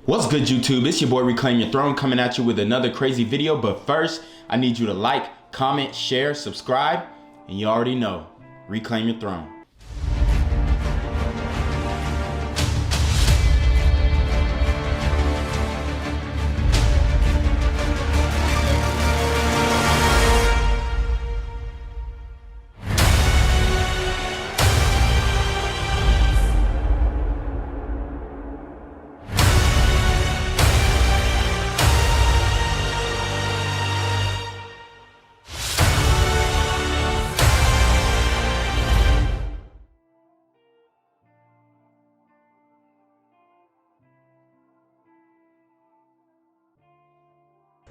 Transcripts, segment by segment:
What's good, YouTube? It's your boy Reclaim Your Throne coming at you with another crazy video. But first, I need you to like, comment, share, subscribe, and you already know, reclaim your throne.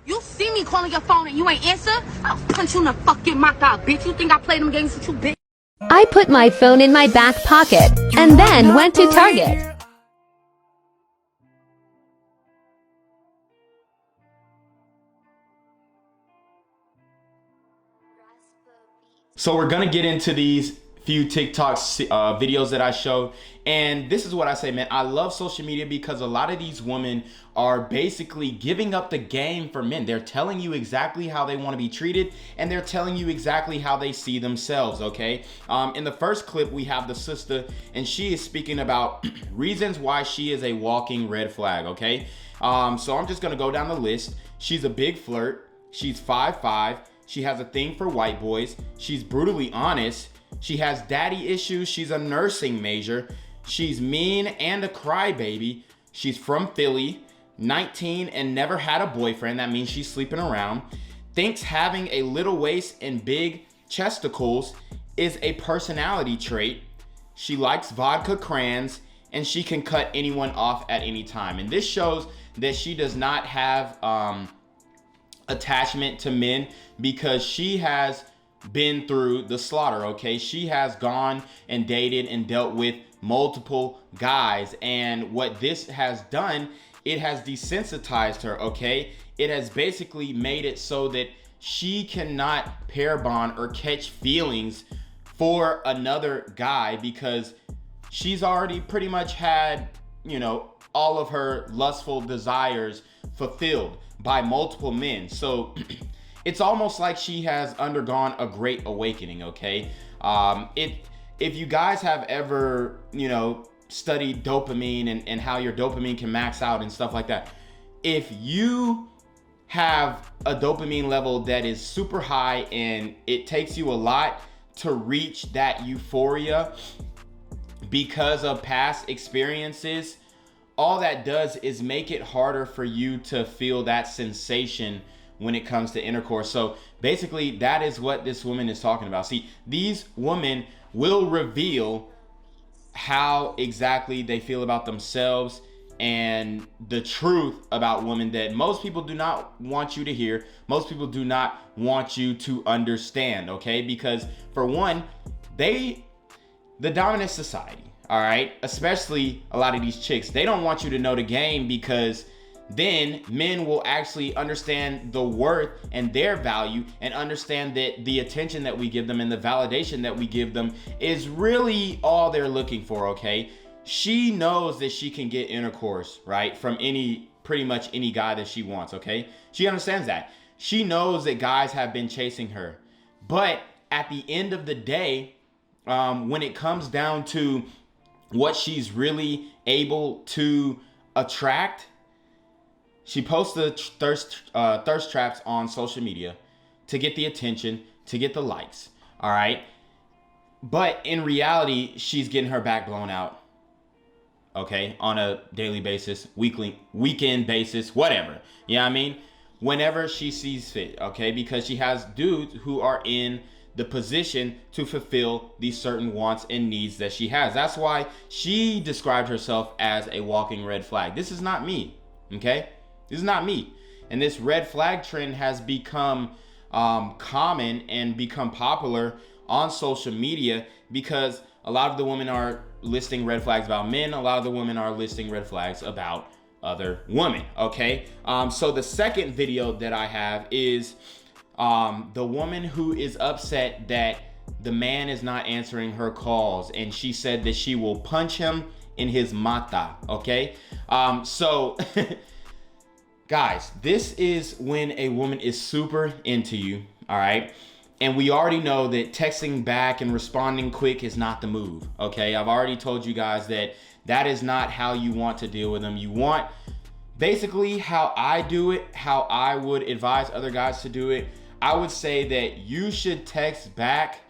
You see me calling your phone and you ain't answer? I'll punch you in the fucking mouth out, bitch. You think I play them games with you, bitch? I put my phone in my back pocket and then went to Target. So we're gonna get into these few TikTok videos that I showed, and this is what I say, man. I love social media because a lot of these women are basically giving up the game for men. They're telling you exactly how they want to be treated, and they're telling you exactly how they see themselves. Okay. In the first clip, we have the sister, and she is speaking about reasons why she is a walking red flag. Okay. So I'm just gonna go down the list. She's a big flirt. She's 5'5". She has a thing for white boys. She's brutally honest. She has daddy issues. She's a nursing major. She's mean and a crybaby. She's from Philly, 19 and never had a boyfriend. That means she's sleeping around. Thinks having a little waist and big chesticles is a personality trait. She likes vodka crayons and she can cut anyone off at any time. And this shows that she does not have attachment to men because she has been through the slaughter. Okay, she has gone and dated and dealt with multiple guys, and what this has done, it has desensitized her. Okay, it has basically made it so that she cannot pair bond or catch feelings for another guy because she's already pretty much had, you know, all of her lustful desires fulfilled by multiple men. So it's almost like she has undergone a great awakening. Okay. If you guys have ever, you know, studied dopamine and how your dopamine can max out and stuff like that, if you have a dopamine level that is super high and it takes you a lot to reach that euphoria because of past experiences, all that does is make it harder for you to feel that sensation when it comes to intercourse. So basically, that is what this woman is talking about. See, these women will reveal how exactly they feel about themselves and the truth about women that most people do not want you to hear. Most people do not want you to understand, okay? Because for one, the dominant society, all right, especially a lot of these chicks, they don't want you to know the game because then men will actually understand the worth and their value and understand that the attention that we give them and the validation that we give them is really all they're looking for. Okay, she knows that she can get intercourse, right, from pretty much any guy that she wants. Okay, she understands that. She knows that guys have been chasing her, but at the end of the day, when it comes down to what she's really able to attract, she posts the thirst traps on social media to get the attention, to get the likes, all right? But in reality, she's getting her back blown out, okay, on a daily basis, weekend basis, whatever. You know what I mean? Whenever she sees fit, okay? Because she has dudes who are in the position to fulfill these certain wants and needs that she has. That's why she described herself as a walking red flag. This is not me, okay? This is not me. And this red flag trend has become common and become popular on social media because a lot of the women are listing red flags about men. A lot of the women are listing red flags about other women, okay? So the second video that I have is the woman who is upset that the man is not answering her calls, and she said that she will punch him in his mata, okay? So guys, this is when a woman is super into you, all right? And we already know that texting back and responding quick is not the move, okay? I've already told you guys that that is not how you want to deal with them. You want, basically how I do it, how I would advise other guys to do it, I would say that you should text back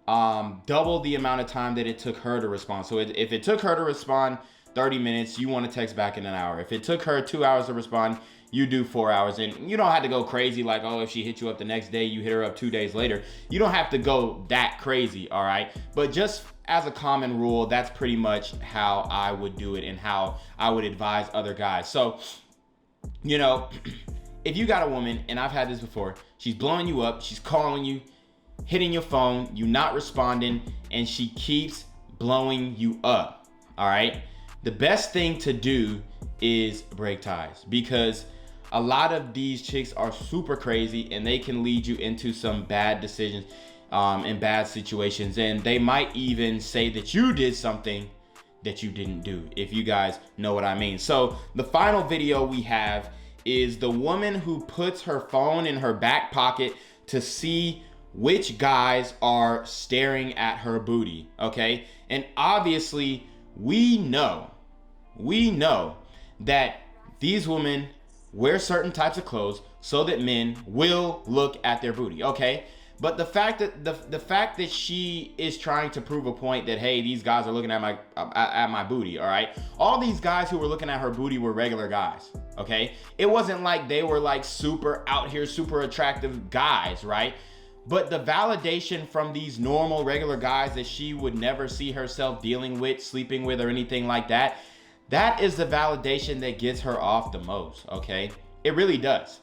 double the amount of time that it took her to respond. So if it took her to respond 30 minutes, you want to text back in an hour. If it took her 2 hours to respond, you do 4 hours. And you don't have to go crazy like, oh, if she hit you up the next day, you hit her up 2 days later. You don't have to go that crazy, all right? But just as a common rule, that's pretty much how I would do it and how I would advise other guys. So, you know, if you got a woman, and I've had this before, she's blowing you up, she's calling you, hitting your phone, you not responding, and she keeps blowing you up, all right? The best thing to do is break ties, because a lot of these chicks are super crazy and they can lead you into some bad decisions and bad situations, and they might even say that you did something that you didn't do, if you guys know what I mean. So the final video we have is the woman who puts her phone in her back pocket to see which guys are staring at her booty, okay? And obviously we know that these women wear certain types of clothes so that men will look at their booty, okay? But the fact that the fact that she is trying to prove a point that, hey, these guys are looking at my booty, all right? All these guys who were looking at her booty were regular guys, okay? It wasn't like they were like super out here, super attractive guys, right? But the validation from these normal, regular guys that she would never see herself dealing with, sleeping with, or anything like that, that is the validation that gets her off the most, okay? It really does.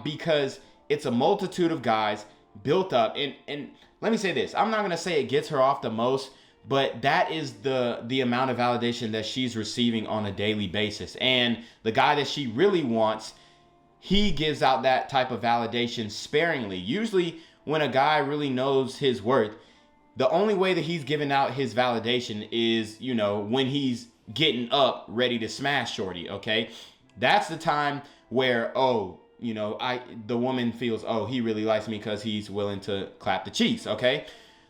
Because it's a multitude of guys built up. And let me say this. I'm not going to say it gets her off the most, but that is the amount of validation that she's receiving on a daily basis. And the guy that she really wants, he gives out that type of validation sparingly. Usually when a guy really knows his worth, the only way that he's giving out his validation is, you know, when he's getting up ready to smash shorty, okay? That's the time where, oh, you know, the woman feels, oh, he really likes me because he's willing to clap the cheeks, okay?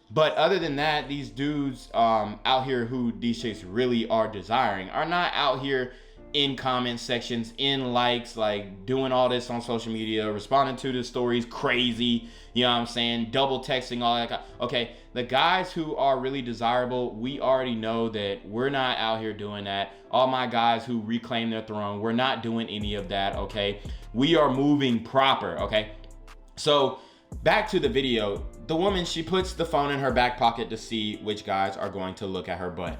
But other than that, these dudes out here who these chicks really are desiring are not out here in comment sections, in likes, like doing all this on social media, responding to the stories crazy, you know what I'm saying, double texting, all that. Okay, the guys who are really desirable, we already know that we're not out here doing that. All my guys who reclaim their throne, we're not doing any of that, okay? We are moving proper, okay? So back to the video, the woman, she puts the phone in her back pocket to see which guys are going to look at her butt.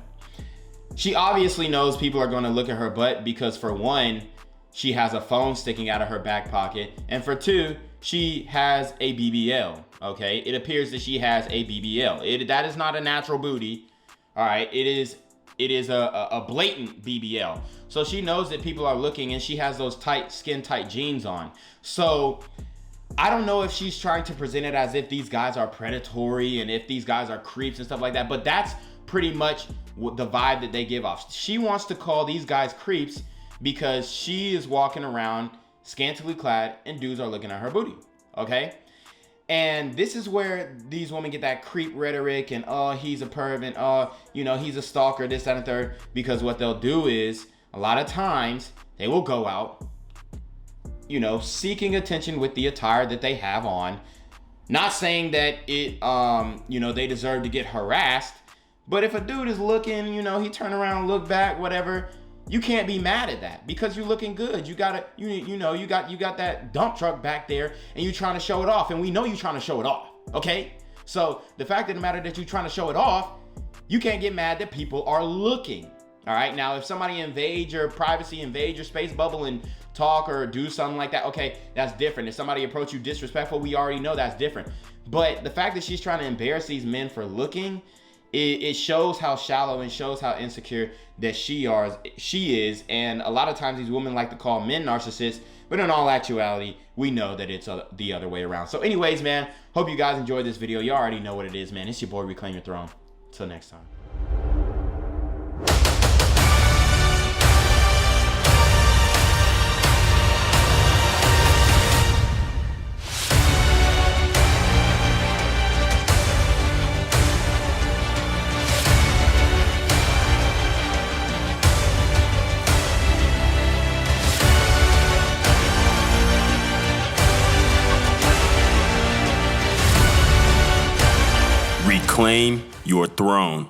She obviously knows people are going to look at her butt because, for one, she has a phone sticking out of her back pocket, and for two, she has a BBL, okay? It appears that she has a BBL. That is not a natural booty, all right? It is a blatant BBL. So she knows that people are looking, and she has those tight, skin-tight jeans on. So I don't know if she's trying to present it as if these guys are predatory and if these guys are creeps and stuff like that, but that's pretty much the vibe that they give off. She wants to call these guys creeps because she is walking around scantily clad and dudes are looking at her booty, okay? And this is where these women get that creep rhetoric and, oh, he's a perv, and, oh, you know, he's a stalker, this, that, and third. Because what they'll do is, a lot of times, they will go out, you know, seeking attention with the attire that they have on. Not saying that it, you know, they deserve to get harassed. But if a dude is looking, you know, he turn around, look back, whatever, you can't be mad at that because you're looking good. You gotta, you know, you got that dump truck back there and you trying to show it off, and we know you trying to show it off, okay? So the fact of the matter that you're trying to show it off, you can't get mad that people are looking, all right? Now, if somebody invade your privacy, invade your space bubble and talk or do something like that, okay, that's different. If somebody approach you disrespectful, we already know that's different. But the fact that she's trying to embarrass these men for looking, it shows how shallow and shows how insecure that she is. And a lot of times these women like to call men narcissists, but in all actuality, we know that it's the other way around. So anyways, man, hope you guys enjoyed this video. You already know what it is, man. It's your boy, Reclaim Your Throne. Till next time. Claim your throne.